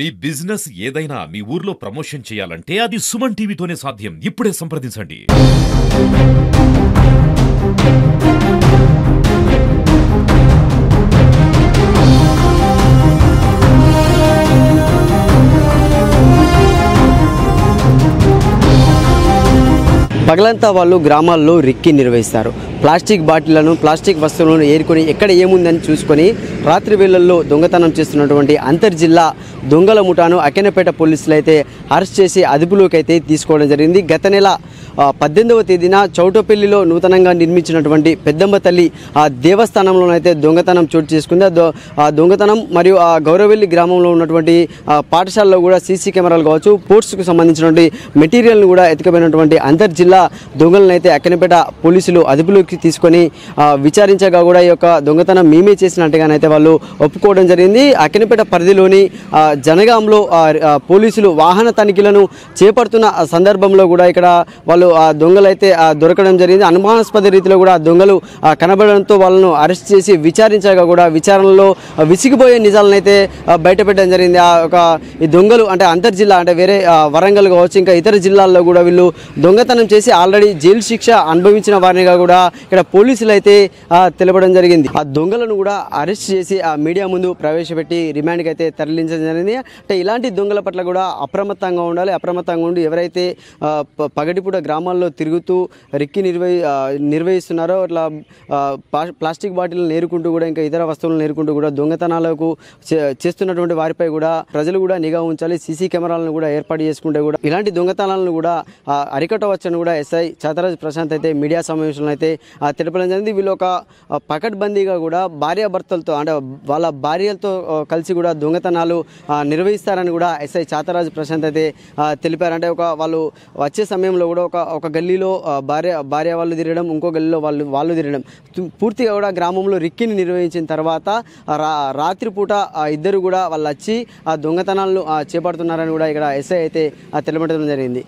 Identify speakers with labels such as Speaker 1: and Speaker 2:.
Speaker 1: మీ business ఏదైనా మీ ఊర్లో promotion చేయాలంటే అది సుమన్ టీవీతోనే సాధ్యం. ఇప్పుడే సంప్రదించండి.
Speaker 2: పగలంతా వాళ్ళు గ్రామాల్లో రిక్కి నిర్వహిస్తారు. ప్లాస్టిక్ బాటిళ్లను, ప్లాస్టిక్ వస్తువులను ఏరుకొని ఎక్కడ ఏముందని చూసుకొని రాత్రి వేళల్లో దొంగతనం చేస్తున్నటువంటి అంతర్జిల్లా దొంగల ముఠాను అక్కెన్నపేట పోలీసులు అయితే అరెస్ట్ చేసి అదుపులోకి అయితే తీసుకోవడం జరిగింది. గత నెల 18వ తేదీన చౌటపల్లిలో నూతనంగా నిర్మించినటువంటి పెద్దమ్మ తల్లి దేవస్థానంలోనైతే దొంగతనం చోటు చేసుకుంది. ఆ దొంగతనం మరియు ఆ గౌరవెల్లి గ్రామంలో ఉన్నటువంటి పాఠశాలలో కూడా సీసీ కెమెరాలు కావచ్చు, పోర్ట్స్కు సంబంధించినటువంటి మెటీరియల్ను కూడా ఎత్తుకుపోయినటువంటి అంతర్జిల్లా దొంగలను అయితే అక్కెన్నపేట పోలీసులు అదుపులోకి తీసుకొని విచారించగా కూడా ఈ యొక్క దొంగతనం మేమే చేసినట్టుగానైతే వాళ్ళు ఒప్పుకోవడం జరిగింది. అక్కెన్నపేట పరిధిలోని జనగాంలో పోలీసులు వాహన తనిఖీలను చేపడుతున్న సందర్భంలో కూడా ఇక్కడ వాళ్ళు ఆ దొంగలు అయితే దొరకడం జరిగింది. అనుమానాస్పద రీతిలో కూడా దొంగలు కనబడడంతో వాళ్ళను అరెస్ట్ చేసి విచారించగా కూడా విచారణలో విసిగిపోయే నిజాలను అయితే బయటపెట్టడం జరిగింది. ఈ దొంగలు అంటే అంతర్జిల్లా అంటే వేరే వరంగల్ కావచ్చు, ఇంకా ఇతర జిల్లాల్లో కూడా వీళ్ళు దొంగతనం చేసి ఆల్రెడీ జైలు శిక్ష అనుభవించిన వారినిగా కూడా ఇక్కడ పోలీసులు అయితే తెలపడం జరిగింది. ఆ దొంగలను కూడా అరెస్ట్ చేసి ఆ మీడియా ముందు ప్రవేశపెట్టి రిమాండ్కి అయితే తరలించడం జరిగింది. అంటే ఇలాంటి దొంగల పట్ల కూడా అప్రమత్తంగా ఉండాలి. అప్రమత్తంగా ఉండి ఎవరైతే పగటిపూట గ్రామాల్లో తిరుగుతూ రిక్కి నిర్వహిస్తున్నారో అట్లా ప్లాస్టిక్ బాటిల్ నేరుకుంటూ కూడా ఇంకా ఇతర వస్తువులను నేరుకుంటూ కూడా దొంగతనాలకు చేస్తున్నటువంటి వారిపై కూడా ప్రజలు కూడా నిఘా ఉంచాలి. సీసీ కెమెరాలను కూడా ఏర్పాటు చేసుకుంటే కూడా ఇలాంటి దొంగతనాలను కూడా అరికట్టవచ్చని కూడా ఎస్ఐ చాతరాజ్ ప్రశాంత్ అయితే మీడియా సమావేశంలో అయితే తెలపడం జరిగింది. వీళ్ళు ఒక పకడ్బందీగా కూడా భార్యాభర్తలతో అంటే వాళ్ళ భార్యలతో కలిసి కూడా దొంగతనాలు నిర్వహిస్తారని కూడా ఎస్ఐ చాతరాజ్ ప్రశాంత్ అయితే తెలిపారు. అంటే వాళ్ళు వచ్చే సమయంలో కూడా ఒక గల్లీలో భార్య వాళ్ళు తిరగడం, ఇంకో గల్లీలో వాళ్ళు తిరగడం, పూర్తిగా కూడా గ్రామంలో రిక్కిని నిర్వహించిన తర్వాత రాత్రిపూట ఇద్దరు కూడా వాళ్ళు వచ్చి ఆ దొంగతనాలను చేపడుతున్నారని కూడా ఇక్కడ ఎస్ఐ అయితే తెలపడం జరిగింది.